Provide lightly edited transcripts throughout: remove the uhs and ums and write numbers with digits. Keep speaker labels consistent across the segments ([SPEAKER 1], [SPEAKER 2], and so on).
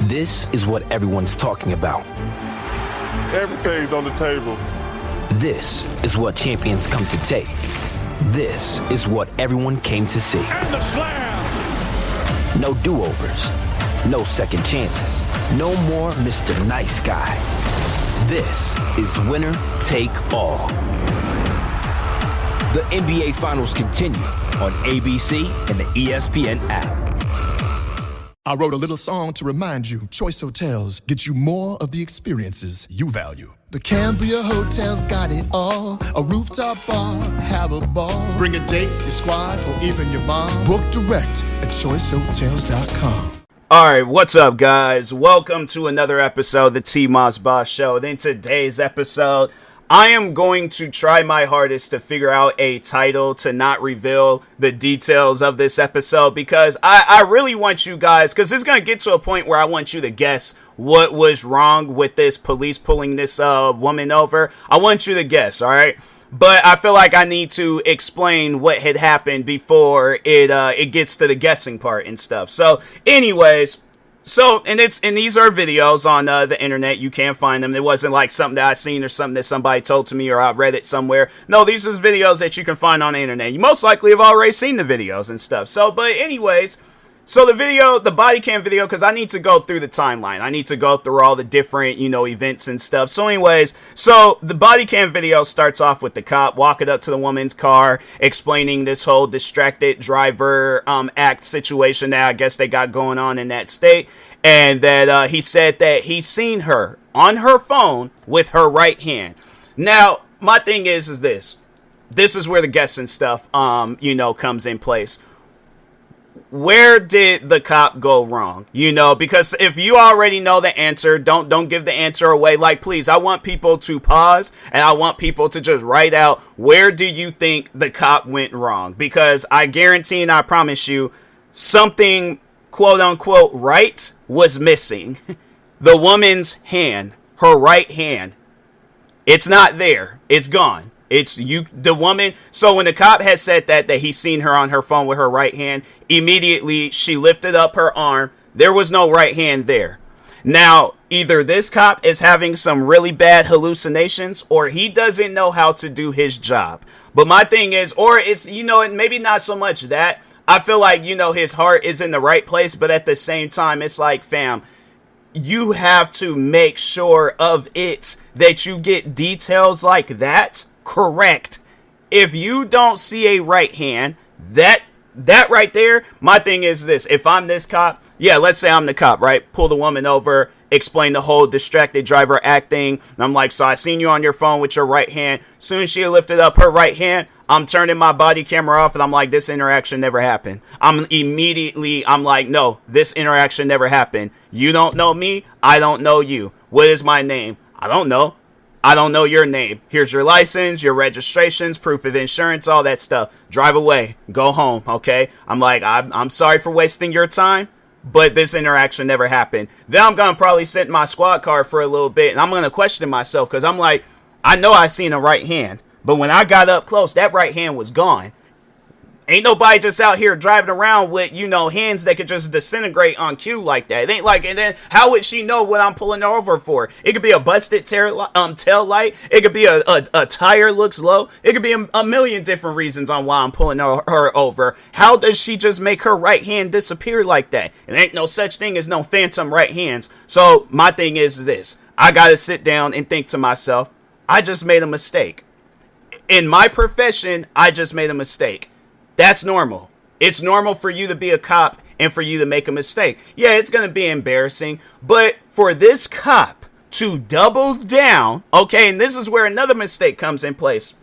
[SPEAKER 1] This is what everyone's talking about.
[SPEAKER 2] Everything's on the table.
[SPEAKER 1] This is what champions come to take. This is what everyone came to see.
[SPEAKER 2] And the slam!
[SPEAKER 1] No do-overs. No second chances. No more Mr. Nice Guy. This is winner take all. The NBA Finals continue on ABC and the ESPN app.
[SPEAKER 3] I wrote a little song to remind you, Choice Hotels get you more of the experiences you value. The Cambria Hotel's got it all. A rooftop bar, have a ball. Bring a date, your squad, or even your mom. Book direct at choicehotels.com.
[SPEAKER 4] All right, what's up, guys? Welcome to another episode of the TMossBoss Show. In today's episode, I am going to try my hardest to figure out a title to not reveal the details of this episode because I really want you guys, because it's going to get to a point where I want you to guess what was wrong with this police pulling this woman over. I want you to guess, all right? But I feel like I need to explain what had happened before it gets to the guessing part and stuff. So anyways, and these are videos on the internet. You can't find them. It wasn't like something that I seen or something that somebody told to me or I've read it somewhere. No, these are videos that you can find on the internet. You most likely have already seen the videos and stuff. So, but anyways, so the body cam video, because I need to go through the timeline. I need to go through all the different, events and stuff. So anyways, so the body cam video starts off with the cop walking up to the woman's car, explaining this whole distracted driver act situation that I guess they got going on in that state. And that he said that he's seen her on her phone with her right hand. Now, my thing is this. This is where the guessing stuff, comes in place. Where did the cop go wrong? Because if you already know the answer, don't give the answer away. Like, please, I want people to pause and I want people to just write out, where do you think the cop went wrong? Because I guarantee and I promise you, something quote unquote right was missing. The woman's hand, her right hand, it's not there. It's gone. It's the woman. So when the cop had said that he's seen her on her phone with her right hand, immediately she lifted up her arm. There was no right hand there. Now, either this cop is having some really bad hallucinations or he doesn't know how to do his job. But my thing is, or it's, maybe not so much that. I feel like, his heart is in the right place. But at the same time, it's like, fam, you have to make sure of it that you get details like that correct. If you don't see a right hand, that right there, my thing is this. If I'm this cop, let's say I'm the cop, right? Pull the woman over, explain the whole distracted driver acting. And I'm like, so I seen you on your phone with your right hand. Soon as she lifted up her right hand, I'm turning my body camera off and I'm like, this interaction never happened. I'm like, no, this interaction never happened. You don't know me. I don't know you. What is my name? I don't know. I don't know your name. Here's your license, your registrations, proof of insurance, all that stuff. Drive away. Go home, okay? I'm like, I'm sorry for wasting your time, but this interaction never happened. Then I'm going to probably sit in my squad car for a little bit, and I'm going to question myself because I'm like, I know I seen a right hand, but when I got up close, that right hand was gone. Ain't nobody just out here driving around with, hands that could just disintegrate on cue like that. It ain't like, and then how would she know what I'm pulling her over for? It could be a busted tail light. It could be a tire looks low. It could be a million different reasons on why I'm pulling her over. How does she just make her right hand disappear like that? It ain't no such thing as no phantom right hands. So my thing is this. I got to sit down and think to myself, I just made a mistake. In my profession, I just made a mistake. That's normal. It's normal for you to be a cop and for you to make a mistake. Yeah, it's going to be embarrassing. But for this cop to double down, okay, and this is where another mistake comes in place.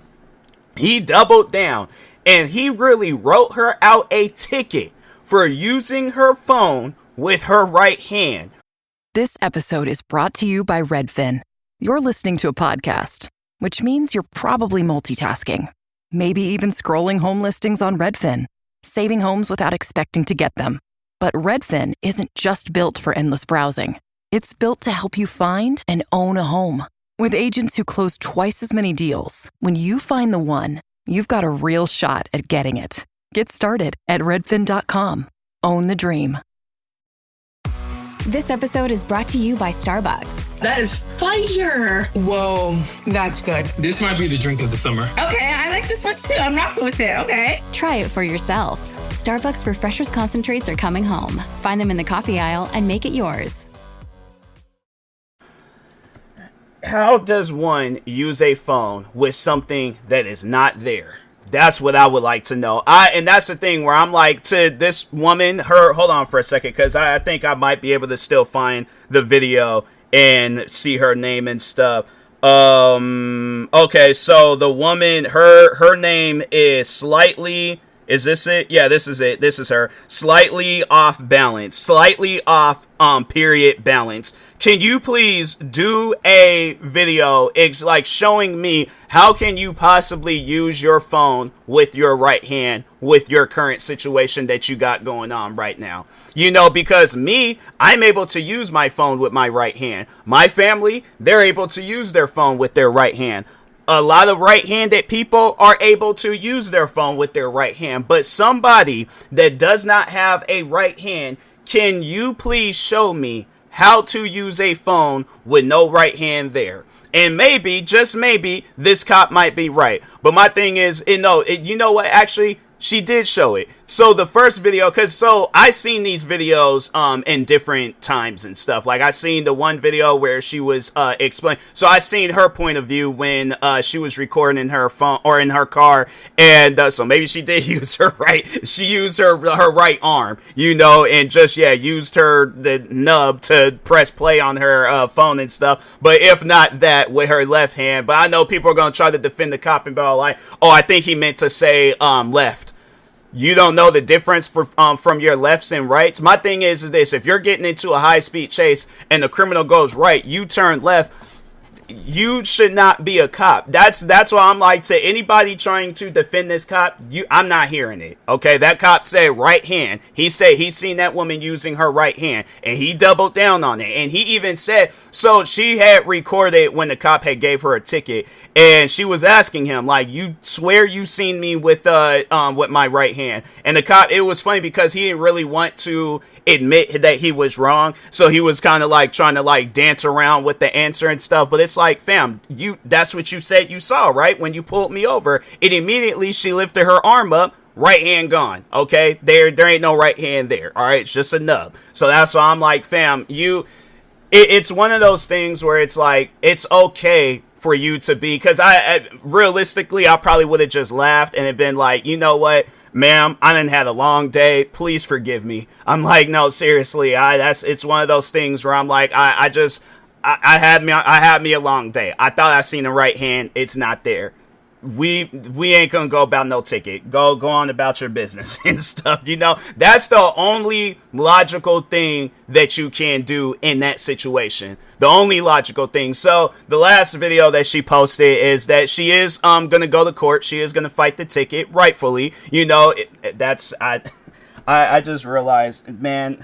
[SPEAKER 4] He doubled down and he really wrote her out a ticket for using her phone with her right hand.
[SPEAKER 5] This episode is brought to you by Redfin. You're listening to a podcast, which means you're probably multitasking. Maybe even scrolling home listings on Redfin, saving homes without expecting to get them. But Redfin isn't just built for endless browsing. It's built to help you find and own a home. With agents who close twice as many deals, when you find the one, you've got a real shot at getting it. Get started at redfin.com. Own the dream.
[SPEAKER 6] This episode is brought to you by Starbucks.
[SPEAKER 7] That is fire.
[SPEAKER 8] Whoa, that's good. This might be the drink of the summer.
[SPEAKER 7] Okay, I like this one too. I'm rocking with it. Okay.
[SPEAKER 6] Try it for yourself. Starbucks Refreshers concentrates are coming home. Find them in the coffee aisle and make it yours.
[SPEAKER 4] How does one use a phone with something that is not there? That's what I would like to know. And that's the thing where I'm like, to this woman, hold on for a second, because I think I might be able to still find the video and see her name and stuff. Okay, so the woman, her name is Slightly, is this it? Yeah, this is it. This is her. Slightly off balance. Slightly off, period balance. Can you please do a video like showing me how can you possibly use your phone with your right hand with your current situation that you got going on right now? You know, because I'm able to use my phone with my right hand. My family, they're able to use their phone with their right hand. A lot of right-handed people are able to use their phone with their right hand, but somebody that does not have a right hand, can you please show me how to use a phone with no right hand there? And maybe, just maybe, this cop might be right. But my thing is, you know what, actually, she did show it. So the first video, I seen these videos in different times and stuff. Like I seen the one video where she was explaining. So I seen her point of view when she was recording in her phone or in her car, and so maybe she did use her right. She used her right arm, you know, and just used the nub to press play on her phone and stuff. But if not that, with her left hand. But I know people are gonna try to defend the cop and be all like, "Oh, I think he meant to say left." You don't know the difference from your lefts and rights. My thing is this: if you're getting into a high-speed chase and the criminal goes right, you turn left. You should not be a cop. That's why I'm like, to anybody trying to defend this cop, I'm not hearing it. Okay, that cop said right hand. He said he's seen that woman using her right hand, and he doubled down on it. And he even said, so she had recorded when the cop had gave her a ticket, and she was asking him like, "You swear you seen me with my right hand?" And the cop, it was funny because he didn't really want to admit that he was wrong, so he was kind of like trying to like dance around with the answer and stuff. But it's like, fam, that's what you said you saw, right? When you pulled me over, it immediately, she lifted her arm up, right hand gone. Okay, there ain't no right hand there. All right, it's just a nub. So that's why I'm like, fam, it's one of those things where it's like, it's okay for you to be, because I realistically, I probably would have just laughed and have been like, you know what, ma'am, I done had a long day, please forgive me. I'm like, no, seriously, it's one of those things where I'm like, I had me a long day. I thought I seen the right hand. It's not there. We ain't gonna go about no ticket. Go on about your business and stuff. You know, that's the only logical thing that you can do in that situation. The only logical thing. So the last video that she posted is that she is gonna go to court. She is gonna fight the ticket rightfully. You know, I just realized, man,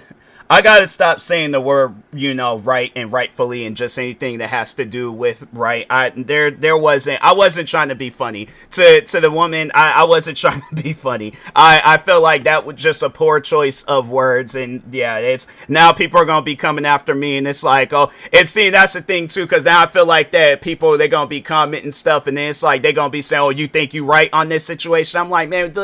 [SPEAKER 4] I gotta stop saying the word, you know, right and rightfully and just anything that has to do with right. I wasn't trying to be funny to the woman. I wasn't trying to be funny. I feel like that was just a poor choice of words, and yeah, it's now people are gonna be coming after me, and it's like, oh, and see, that's the thing too, because now I feel like that people, they're gonna be commenting stuff, and then it's like they're gonna be saying, oh, you think you right on this situation? I'm like, man,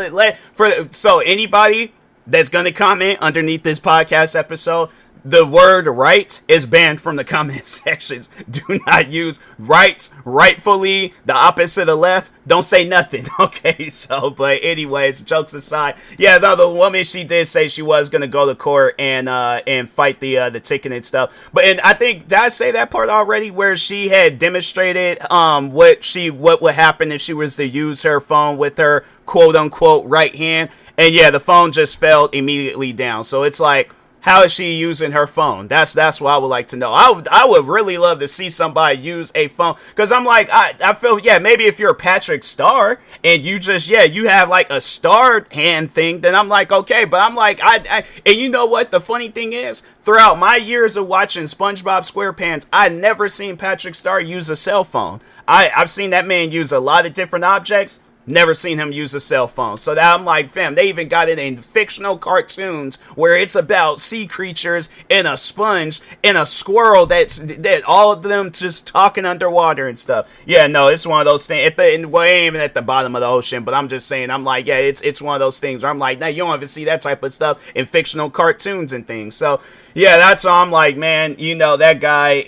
[SPEAKER 4] so anybody that's going to comment underneath this podcast episode, the word right is banned from the comment sections. Do not use right, rightfully, the opposite of left. Don't say nothing. Okay, so, but anyways, jokes aside, yeah, no, the woman, she did say she was going to go to court and fight the ticket and stuff. But, and I think, did I say that part already, where she had demonstrated what would happen if she was to use her phone with her quote unquote right hand? And yeah, the phone just fell immediately down. So it's like, how is she using her phone? That's what I would like to know. I would really love to see somebody use a phone, because I'm like, I feel, yeah, maybe if you're Patrick Star and you just, yeah, you have like a star hand thing, then I'm like, okay. But I'm like, and you know what? The funny thing is, throughout my years of watching SpongeBob SquarePants, I never seen Patrick Star use a cell phone. I've seen that man use a lot of different objects. Never seen him use a cell phone. So that I'm like, fam, they even got it in fictional cartoons where it's about sea creatures and a sponge and a squirrel that all of them just talking underwater and stuff. Yeah, no, it's one of those things. Well, it ain't even at the bottom of the ocean, but I'm just saying, I'm like, yeah, it's one of those things where I'm like, nah, you don't even see that type of stuff in fictional cartoons and things. So yeah, that's why I'm like, man, you know, that guy,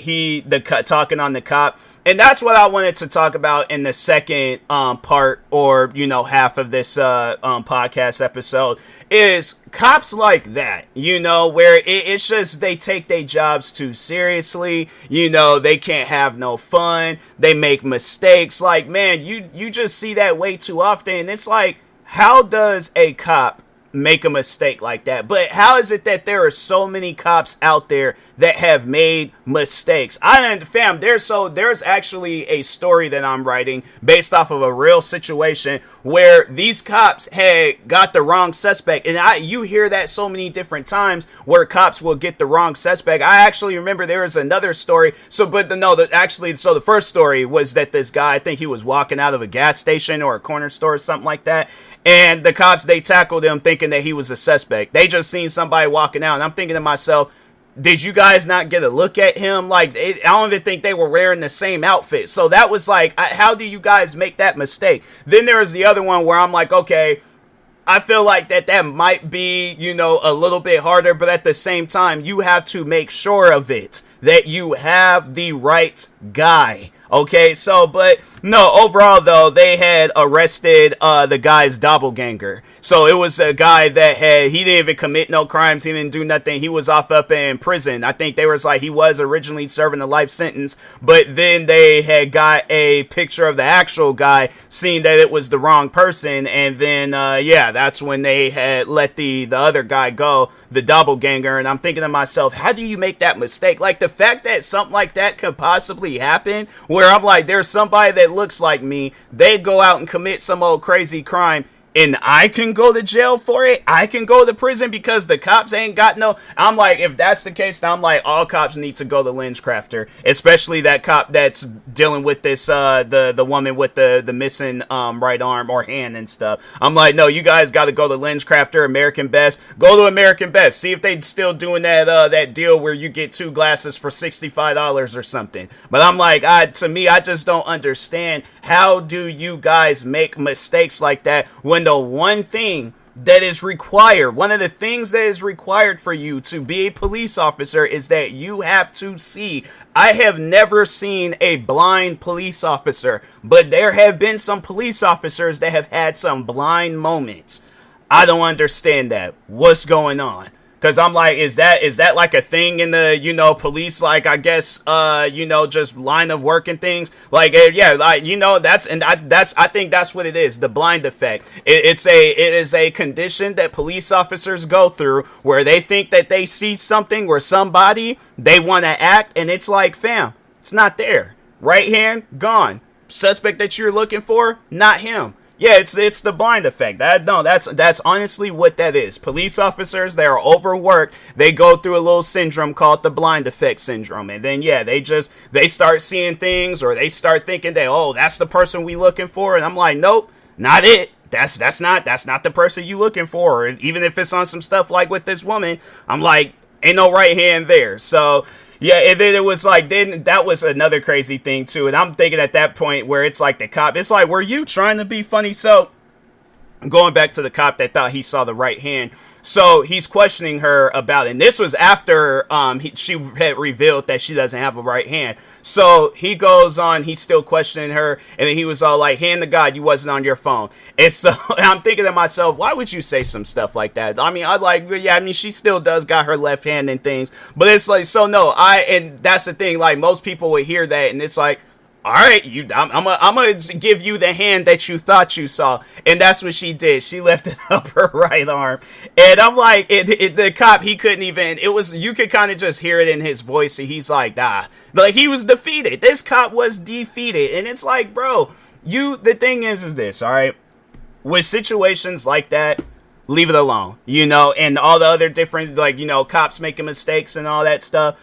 [SPEAKER 4] talking on the cop. And that's what I wanted to talk about in the second part, or, you know, half of this podcast episode, is cops like that, you know, where it's just they take their jobs too seriously. You know, they can't have no fun. They make mistakes. Like, man, you just see that way too often. And it's like, how does a cop make a mistake like that? But how is it that there are so many cops out there that have made mistakes? There's actually a story that I'm writing based off of a real situation where these cops had got the wrong suspect, and you hear that so many different times where cops will get the wrong suspect. I actually remember there was another story. So the first story was that this guy, I think he was walking out of a gas station or a corner store or something like that, and the cops, they tackled him thinking that he was a suspect. They just seen somebody walking out, and I'm thinking to myself, did you guys not get a look at him? Like, I don't even think they were wearing the same outfit. So that was like, how do you guys make that mistake? Then there was the other one where I'm like, okay, I feel like that might be, you know, a little bit harder, but at the same time, you have to make sure of it, that you have the right guy. Okay, so, but no, overall though, they had arrested the guy's doppelganger. So it was a guy that he didn't even commit no crimes, he didn't do nothing, he was off up in prison. I think they was like, he was originally serving a life sentence, but then they had got a picture of the actual guy, seeing that it was the wrong person, and then, that's when they had let the other guy go, the doppelganger, and I'm thinking to myself, how do you make that mistake? Like, the fact that something like that could possibly happen, where I'm like, there's somebody that looks like me, they go out and commit some old crazy crime, and I can go to jail for it, I can go to prison because the cops ain't got no. I'm like, if that's the case, then I'm like, all cops need to go to LensCrafter, especially that cop that's dealing with this the woman with the missing right arm or hand and stuff. I'm like, no, you guys got to go to LensCrafter, American Best. Go to American Best, see if they still doing that deal where you get 2 glasses for $65 or something. But I'm like, I just don't understand, how do you guys make mistakes like that when the one thing that is required, one of the things that is required for you to be a police officer, is that you have to see. I have never seen a blind police officer, but there have been some police officers that have had some blind moments. I don't understand that. What's going on? Because I'm like, is that like a thing in the, you know, police, like, I guess, you know, just line of work and things? Like, yeah, like, you know, I think that's what it is, the blind effect. It is a condition that police officers go through where they think that they see something or somebody, they want to act, and it's like, fam, it's not there. Right hand, gone. Suspect that you're looking for, not him. Yeah, it's the blind effect. That's honestly what that is. Police officers, they are overworked. They go through a little syndrome called the blind effect syndrome, and then they start seeing things, or they start thinking that, oh, that's the person we looking for, and I'm like, nope, not it. That's not the person you looking for. Or even if it's on some stuff like with this woman, I'm like, ain't no right hand there. So yeah, and then it was like, then that was another crazy thing too. And I'm thinking at that point where it's like the cop, it's like, were you trying to be funny? So going back to the cop that thought he saw the right hand. So he's questioning her about it. And this was after she had revealed that she doesn't have a right hand. So he goes on, he's still questioning her. And then he was all like, hand to God, you wasn't on your phone. And so I'm thinking to myself, why would you say some stuff like that? I mean, she still does got her left hand and things. But it's like, so no, and that's the thing. Like, most people would hear that and it's like, all right, I'm gonna give you the hand that you thought you saw. And that's what she did. She lifted up her right arm. And I'm like, the cop, he couldn't even, you could kind of just hear it in his voice. And he's like, like, he was defeated. This cop was defeated. And it's like, bro, the thing is this, all right? With situations like that, leave it alone, you know, and all the other different, like, you know, cops making mistakes and all that stuff.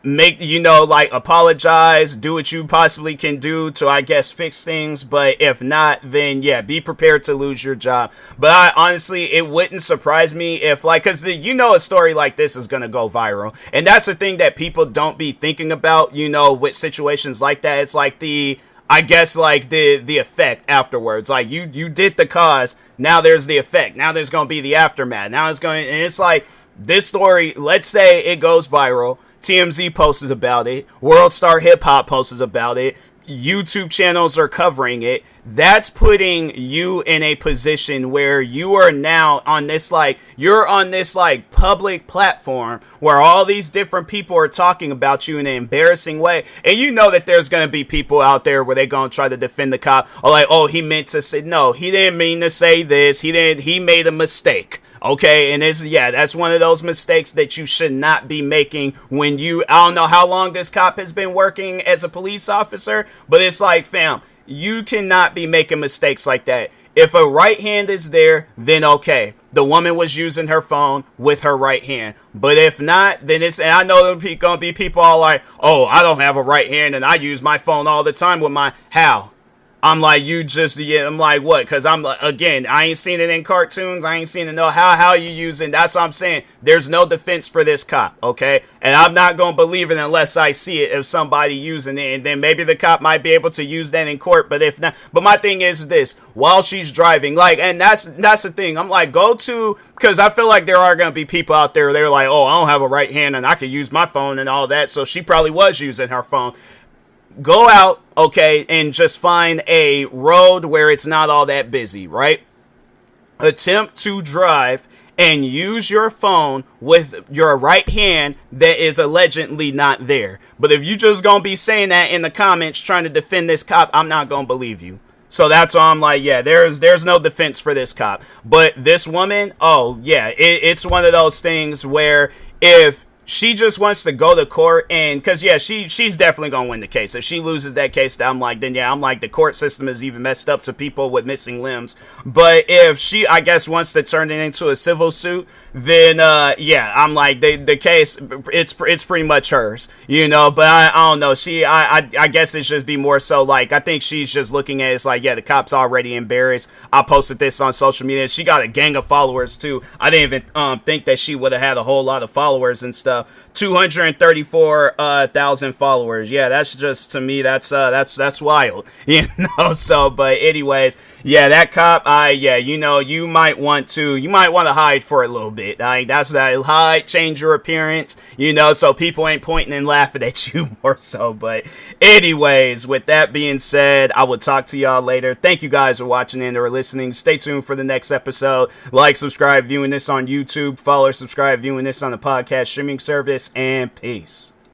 [SPEAKER 4] make, like, apologize, do what you possibly can do to, I guess, fix things. But if not, then yeah, be prepared to lose your job. But honestly, it wouldn't surprise me if, like, because a story like this is going to go viral. And that's the thing that people don't be thinking about, with situations like that. It's like the effect afterwards. Like, you did the cause, now there's the effect, now there's going to be the aftermath, and it's like, this story, let's say it goes viral, TMZ posts about it, World Star Hip Hop posts about it, YouTube channels are covering it. That's putting you in a position where you are now on this, like, public platform where all these different people are talking about you in an embarrassing way. And you know that there's going to be people out there where they're going to try to defend the cop, or like, oh, he meant to say, no, he didn't mean to say this. He made a mistake. Okay, and that's one of those mistakes that you should not be making when I don't know how long this cop has been working as a police officer, but it's like, fam, you cannot be making mistakes like that. If a right hand is there, then okay, the woman was using her phone with her right hand. But if not, then and I know there's going to be people all like, oh, I don't have a right hand and I use my phone all the time with how? I'm like, I'm like, what? Because again, I ain't seen it in cartoons. I ain't seen it. No, how you using. That's what I'm saying. There's no defense for this cop, okay? And I'm not going to believe it unless I see it, if somebody using it. And then maybe the cop might be able to use that in court. But if not, but my thing is this, while she's driving, like, and that's the thing. I'm like, because I feel like there are going to be people out there, they're like, oh, I don't have a right hand and I could use my phone and all that. So she probably was using her phone. Go out, okay, and just find a road where it's not all that busy, right? Attempt to drive and use your phone with your right hand that is allegedly not there. But if you just gonna be saying that in the comments trying to defend this cop, I'm not gonna believe you. So that's why I'm like, yeah, there's no defense for this cop. But this woman, oh yeah, it's one of those things where if she just wants to go to court, and because yeah, she's definitely gonna win the case. If she loses that case, I'm like, the court system is even messed up to people with missing limbs. But if she, I guess, wants to turn it into a civil suit, then yeah, I'm like, the case, it's pretty much hers, But I don't know. I guess it should be more so like, I think she's just looking at it, it's like, yeah, the cop's already embarrassed. I posted this on social media. She got a gang of followers too. I didn't even think that she would have had a whole lot of followers and stuff. 234,000 followers. Yeah, that's just, to me, that's wild, So, but anyways, yeah, that cop, you might want to hide for a little bit. That's that, hide, change your appearance, so people ain't pointing and laughing at you more so. But anyways, with that being said, I will talk to y'all later. Thank you guys for watching and or listening. Stay tuned for the next episode. Like, subscribe, viewing this on YouTube. Follow, subscribe, viewing this on the podcast streaming service. And peace.